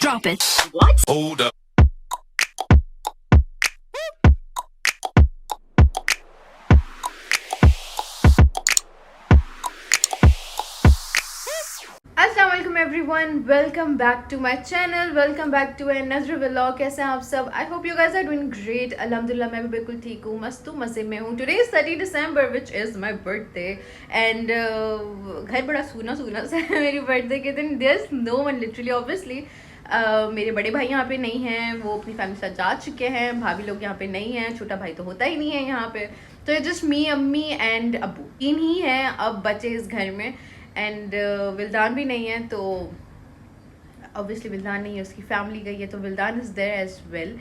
Drop it. What? Hold up. अस्सलाम वालेकुम everyone, welcome back to my channel, welcome back to another vlog. कैसे हैं आप सब? I hope you guys are doing great. अल्हम्दुलिल्लाह मैं भी बिल्कुल ठीक हूँ, मस्त हूँ, मज़े में हूँ। Today is 30 December which is my birthday and घर बड़ा सूना सूना सा है मेरी बर्थडे के दिन। There is no one literally, obviously मेरे बड़े भाई यहाँ पे नहीं हैं, वो अपनी फैमिली के साथ जा चुके हैं। भाभी लोग यहाँ पे नहीं हैं, छोटा भाई तो होता ही नहीं है यहाँ पे। तो ये जस्ट मी, अम्मी एंड अबू, तीन ही हैं अब बचे इस घर में। एंड विल्दान भी नहीं है, तो ऑब्वियसली विल्दान नहीं है, उसकी फैमिली गई है, तो Wildan is there as well.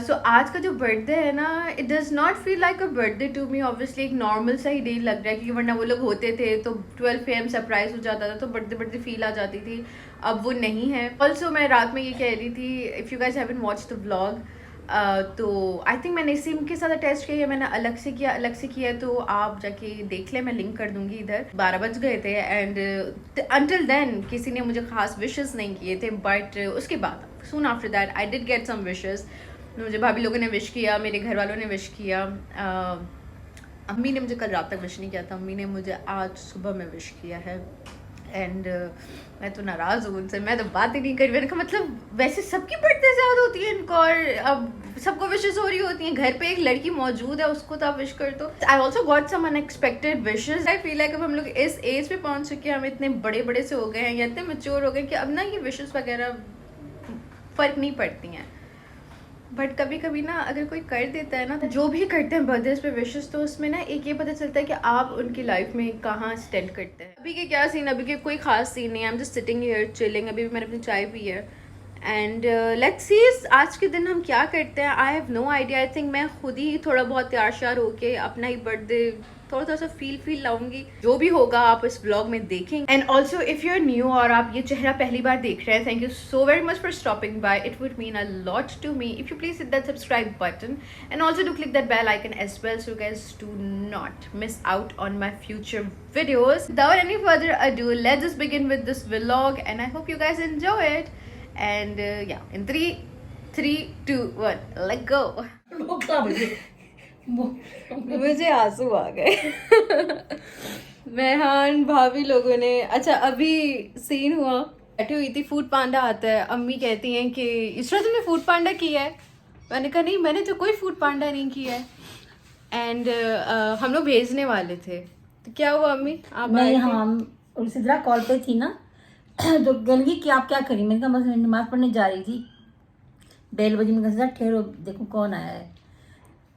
So आज का जो बर्थडे है ना, it does not feel like a birthday to me. Obviously एक नॉर्मल सा ही डे लग रहा है, क्योंकि वरना वो लोग होते थे तो 12 PM सरप्राइज हो जाता था, तो बर्थडे बर्थडे फील आ जाती थी। अब वो नहीं है। ऑल्सो मैं रात में ये कह रही थी, if you guys haven't watched the vlog, तो आई थिंक मैंने सिम के साथ अटैच किया है, मैंने अलग से किया है, तो आप जाके देख लें, मैं लिंक कर दूंगी इधर। 12 बज गए थे एंड अंटिल देन किसी ने मुझे खास विशेस नहीं किए थे, बट उसके बाद soon after that I did get some wishes. मुझे भाभी लोगों ने विश किया, मेरे घर वालों ने विश किया। अम्मी ने मुझे कल रात तक विश नहीं किया था, अम्मी ने मुझे आज सुबह में विश किया है। एंड मैं तो नाराज़ हूँ उनसे, मैं तो बात ही नहीं करी। मैंने कहा मतलब वैसे सबकी बर्थडे से याद होती है इनको, और अब सबको विशेस हो रही होती हैं, घर पे एक लड़की मौजूद है, उसको तो आप विश कर दो। I also got some unexpected wishes. I feel like अब हम लोग इस एज पे पहुंच चुके हैं, हम इतने बड़े बड़े से हो गए हैं या इतने मेच्योर हो गए कि अब ना ये विशेस वगैरह फ़र्क नहीं पड़ती हैं। बट कभी कभी ना अगर कोई कर देता है ना, तो जो भी करते हैं बर्थडेज पे विशेस, तो उसमें ना एक ये पता चलता है कि आप उनकी लाइफ में कहाँ स्टेंड करते हैं। अभी के क्या सीन, अभी के कोई खास सीन नहीं है। I am just sitting here chilling. अभी भी मैंने अपनी चाय पी है एंड लेट्स सी आज के दिन हम क्या करते हैं। I have no idea. I think मैं खुद ही थोड़ा बहुत तैयार श्यार होके अपना ही बर्थडे थोड़ा सा फील लाऊंगी। जो भी होगा आप इस ब्लॉग में देखेंगे। And also if you are new और आप ये चेहरा पहली बार देख रहे हैं, thank you so very much for stopping by. It would mean a lot to me if you please hit that subscribe button and also do click that bell icon as well, so guys do not miss out on my future videos. Without any further ado, let's just begin with this vlog and I hope you guys enjoy it. And yeah, in 3, 2, 1, let go. मुझे आंसू आ गए। मेहरान भाभी लोगों ने, अच्छा अभी scene हुआ, बैठी हुई थी, फूड पांडा आता है, अम्मी कहती हैं कि इसरा तुमने फूड पांडा किया है? मैंने कहा नहीं, मैंने तो कोई फूड पांडा नहीं किया है। एंड हम लोग भेजने वाले थे, तो क्या हुआ अम्मी आप नहीं, हाँ सिद्रा कॉल पे थी ना, तो गलगी कि आप क्या करी। मैंने कहा बस मैं नमाज़ पढ़ने जा रही थी, बेल बजी। मैं कहा ठहरो देखो कौन आया है।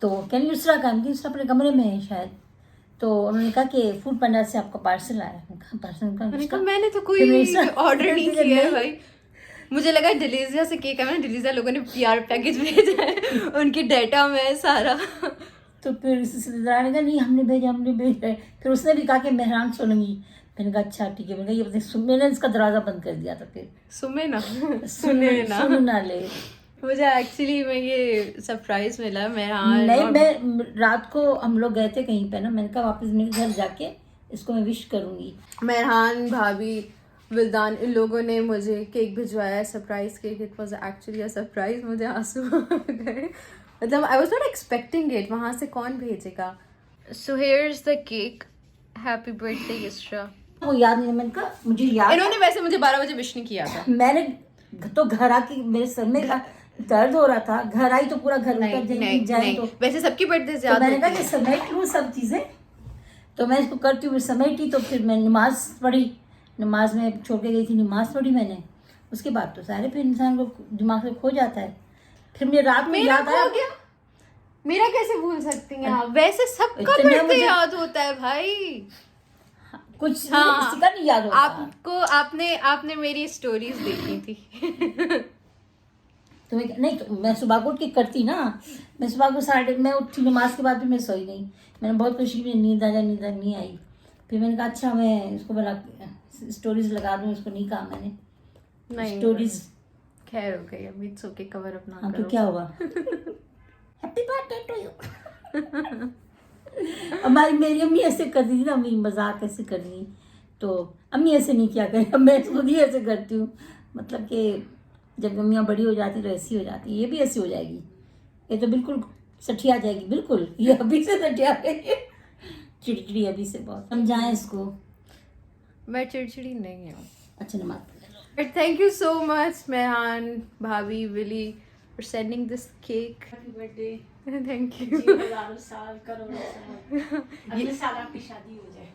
तो कहने दूसरा काम कि दूसरा अपने कमरे में है शायद। तो उन्होंने कहा कि फूड पांडा से आपका पार्सल आया। मैंने कहा पार्सल? मैंने तो कोई ऑर्डर नहीं किया है भाई। मुझे लगा डिलीजिया से केक है, मैंने डिलीजिया लोगों ने PR पैकेज भेजा है, उनकी डाटा में है सारा। तो फिर सिद्रा ने कहा नहीं हमने भेजा। फिर उसने भी कहा कि मेहरान सुनूंगी। मैंने कहा अच्छा ठीक है। मैंने कहा ये मैंने इसका दरवाज़ा बंद कर दिया था। फिर सुने ना सुन ना ले। मुझे एक्चुअली में ये सरप्राइज मिला। मैं रात को हम लोग गए थे कहीं पे ना, मैंने कहा वापस मेरे घर जाके इसको मैं विश करूंगी। मेहरान भाभी विल्दान इन लोगों ने मुझे केक भिजवाया, surprise cake. It was actually a surprise. मुझे आंसू आ गए, मतलब I was not expecting it. वहां से कौन भेजेगा? So here is the cake. Happy birthday इसरा। वो याद नहीं, मैंने कहा मुझे याद। इन्होंने वैसे मुझे 12 बजे विश नहीं किया था। मैंने तो घर आके मेरे सर में दर्द हो रहा था, घर आई तो पूरा घर नहीं, तो वैसे सबकी बर्थडे से याद मैंने कहा कि समेट लूँ सब चीज़ें, तो मैं इसको करती हूँ। समेटी तो फिर मैं नमाज पढ़ी, नमाज में छोड़ के गई थी, नमाज पढ़ी मैंने। उसके बाद तो सारे फिर इंसान को दिमाग से खो जाता है। फिर मुझे रात में याद आया। मेरा कैसे भूल सकती हैं आप? वैसे सबका बर्थडे याद होता है भाई, कुछ हाँ, का नहीं याद होता आपको। आपने मेरी स्टोरीज देखी थी। तो नहीं, तो मैं सुबह को उठ के करती ना। मैं सुबह को मैं उठी, नमाज के बाद भी मैं सोई नहीं। मैंने बहुत कोशिश की, नींद आ नहीं आई। फिर मैंने कहा अच्छा मैं इसको बना स्टोरीज लगा दूँ। इसको नहीं कहा मैंने नहीं स्टोरीज। खैर हो गई, अभी इट्स ओके, कवर अपना हाँ तो क्या हुआ। Happy birthday to you. हमारी मेरी अम्मी ऐसे करती थी ना, अम्मी मजाक ऐसे कर रही, तो अम्मी ऐसे नहीं किया करें, मैं खुद ही ऐसे करती हूँ। मतलब कि जब मम्मियाँ बड़ी हो जाती तो ऐसी हो जाती, ये भी ऐसी हो जाएगी, ये तो बिल्कुल सठिया जाएगी, बिल्कुल ये अभी से सठिया गई है, चिड़चिड़ी अभी से बहुत। समझाएं इसको। मैं चिड़चिड़ी नहीं हूँ। अच्छा नमाज। But thank you so much, Mehan, Bhabhi, Willy, for sending this cake. Happy birthday. Thank you. जी हजारों साल करोड़ों साल, अगले साल आपकी शादी हो जाए।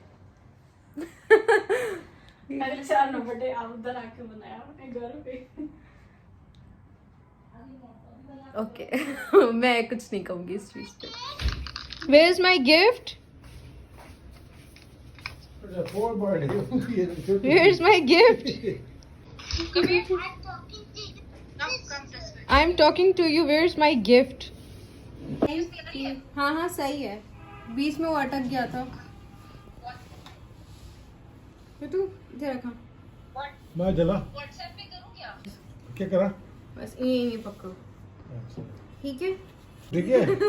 अगले साल ना बर्थडे आप उधर आके मनाया अपने घर पे। Okay. मैं कुछ नहीं कहूँगी इस चीज़ पे. Where is my gift? Where is my gift? I'm talking to you. Where is my gift? हाँ हाँ सही है. बीच में वो अटक गया था. तू इधर रखा. मैं जला व्हाट्सएप पे करूं क्या? क्या करा? बस ये पकड़ो. ठीक है. देखिए ठीक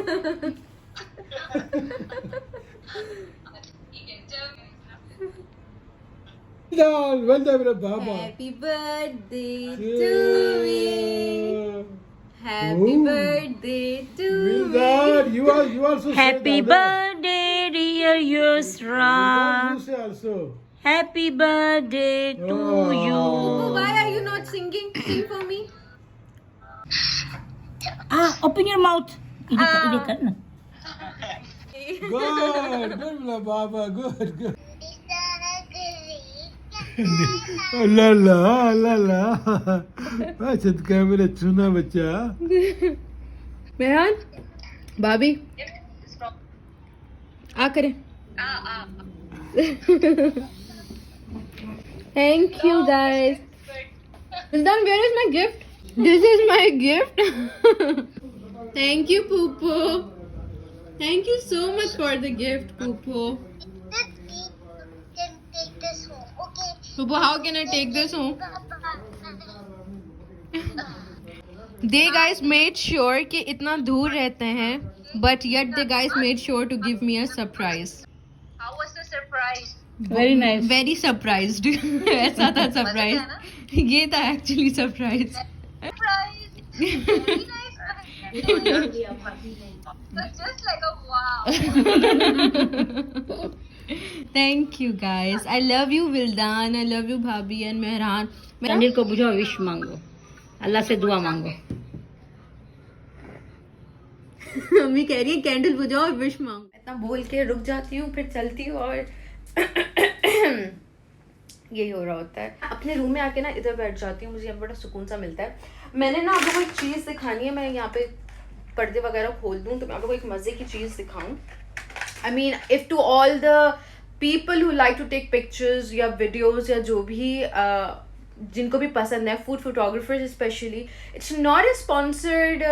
है जब वेल डन मेरा बाबा। Happy birthday to me. Happy Ooh. birthday to Well me. done. You also say happy that, birthday dear Yusra, You say also. Happy birthday to Oh. You. Oh, why are you not singing? Sing for me. Open your mouth, इधर कर ना। Good मेरा बाबा, good. ला ला अच्छा क्या मेरा चुना बच्चा। मेहरान, भाभी, आ करें. Thank you guys. Sultan, where is my gift? This is my gift. Thank you, Poopo. Thank you so much for the gift, Poopo. Poopo, how can I take this home? They guys made sure कि इतना दूर रहते हैं, but yet they guys made sure to give me a surprise. how was the surprise? Very nice. Very surprised. ऐसा था surprise. मजा आया ना? ये था actually surprise. Surprise! Very nice. That's just like a wow. Thank you guys. I love you, Vildan. I love you, Bhabhi and Mehran. मंदिर को बुझाओ, wish मांगो, अल्लाह से दुआ मांगो। मम्मी कह रही है कैंडल बुझाओ और विश मांगो. इतना बोल के रुक जाती हूँ, फिर चलती हूँ और यही हो रहा होता है. अपने रूम में आके ना इधर बैठ जाती हूँ, मुझे यहाँ बड़ा सुकून सा मिलता है. मैंने ना आपको एक चीज़ दिखानी है. मैं यहाँ पे पर्दे वगैरह खोल दूँ तो मैं आपको एक मज़े की चीज़ दिखाऊँ. I mean, if to all the people who like to take pictures या videos या जो भी जिनको भी पसंद है, food photographers especially, it's not a sponsored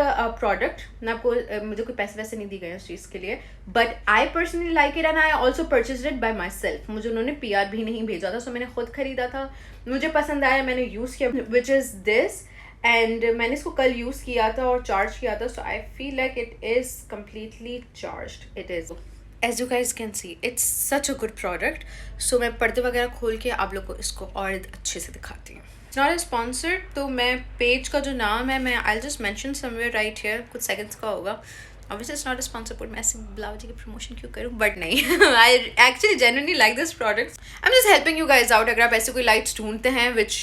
product. मैं आपको मुझे कोई पैसे वैसे नहीं दिए गए उस चीज़ के लिए, but I personally like it and I also purchased it by myself. मुझे उन्होंने PR भी नहीं भेजा था, so मैंने खुद खरीदा था. मुझे पसंद आया, मैंने यूज़ किया, which is this. एंड मैंने इसको कल यूज़ किया था और चार्ज किया था, so I feel like it is completely charged. It is, as you guys can see, it's such a good product. So मैं पर्दे वगैरह खोल के आप लोग को इसको और अच्छे से दिखाती हूँ. इट्स नॉट स्पॉन्सर्ड, तो मैं पेज का जो नाम है मैं I just mention somewhere right here, कुछ सेकंड्स का होगा. Obviously it's not a sponsor, but मैं ऐसे ब्लाउज की प्रमोशन क्यों करूँ, बट नहीं. I actually genuinely like this product. I'm just helping you guys out. अगर आप ऐसे कोई lights ढूंढते हैं which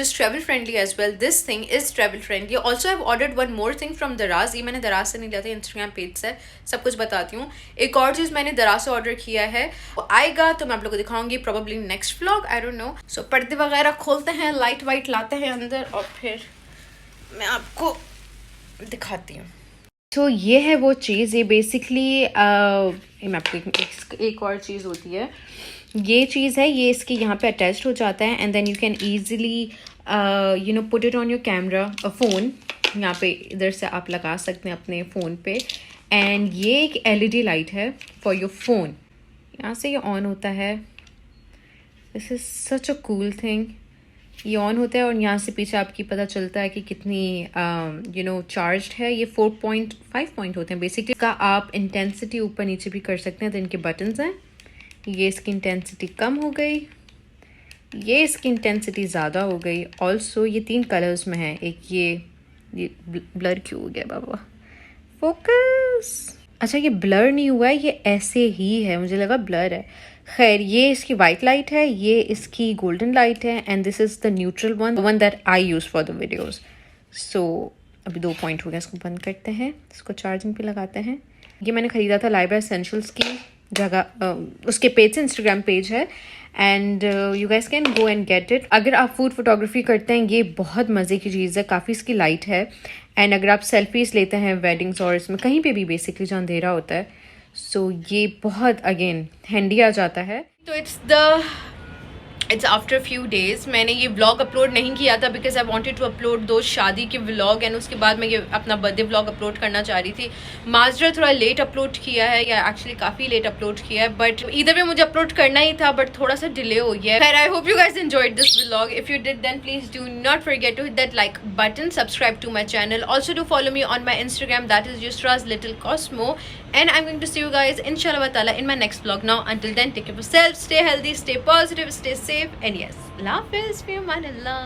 is travel friendly as well. This thing is travel friendly. Also I've ordered one more thing from Daraz. ये मैंने दराज से नहीं लिया था, Instagram पेज से. सब कुछ बताती हूँ. एक और चीज़ मैंने दराज से ऑर्डर किया है, वो आएगा तो मैं आप लोगों को दिखाऊंगी probably next vlog. I don't know. So पर्दे वगैरह खोलते हैं, लाइट वाइट लाते हैं अंदर और फिर मैं आपको दिखाती हूँ. तो ये है वो चीज़. ये बेसिकली मैं आपको एक और चीज़ होती है. ये चीज़ है, ये इसके यहाँ पे अटैच्ड हो जाता है and then you can easily put it on your camera phone. यहाँ पे इधर से आप लगा सकते हैं अपने फ़ोन पे. एंड ये एक LED लाइट है फॉर योर फ़ोन. यहाँ से ये ऑन होता है. This is such a cool thing. ये ऑन होता है और यहाँ से पीछे आपकी पता चलता है कि कितनी चार्ज्ड है. ये 4.5 पॉइंट होते हैं बेसिकली. का आप इंटेंसिटी ऊपर नीचे भी कर सकते हैं. तो इनके बटन्स हैं. ये इसकी इंटेंसिटी कम हो गई, ये इसकी इंटेंसिटी ज़्यादा हो गई। ऑल्सो ये 3 कलर्स में है। एक ये ब्लर क्यों हो गया बाबा, फोकस। अच्छा ये ब्लर नहीं हुआ है, ये ऐसे ही है, मुझे लगा ब्लर है। खैर ये इसकी वाइट लाइट है, ये इसकी गोल्डन लाइट है, and this is the neutral one that I use for the videos. So अभी 2 पॉइंट हो गया, इसको बंद करते हैं, इसको चार्जिंग पे लगाते हैं। ये मैंने ख़रीदा था लाइबा एसेंशियल्स की जगह, उसके पेज से, इंस्टाग्राम पेज है, and you guys can go and get it. अगर आप फूड फोटोग्राफी करते हैं ये बहुत मज़े की चीज़ है, काफ़ी इसकी लाइट है। एंड अगर आप सेल्फीज़ लेते हैं वेडिंग्स और इसमें कहीं पे भी बेसिकली जहाँ अंधेरा होता है, सो ये बहुत अगेन हैंडी आ जाता है। तो इट्स आफ्टर फ्यू डेज़। मैंने ये व्लॉग अपलोड नहीं किया था because I wanted to upload दो शादी के व्लॉग, एंड उसके बाद मैं ये अपना बर्थडे व्लॉग अपलोड करना चाह रही थी। माजरा थोड़ा लेट अपलोड किया है, या एक्चुअली काफ़ी लेट अपलोड किया है, बट इधर में मुझे अपलोड करना ही था, बट थोड़ा सा डिले हो गया है। I hope you guys enjoyed this vlog. If you did then please do not forget to hit that like button, subscribe to my channel, also do follow me on my Instagram, that is Yusra's Little Cosmo, and I'm going to see you guys inshallah ta'ala in my next vlog. Now until then, take care of yourself, stay healthy, stay positive, stay safe, and yes, love is fi amanillah.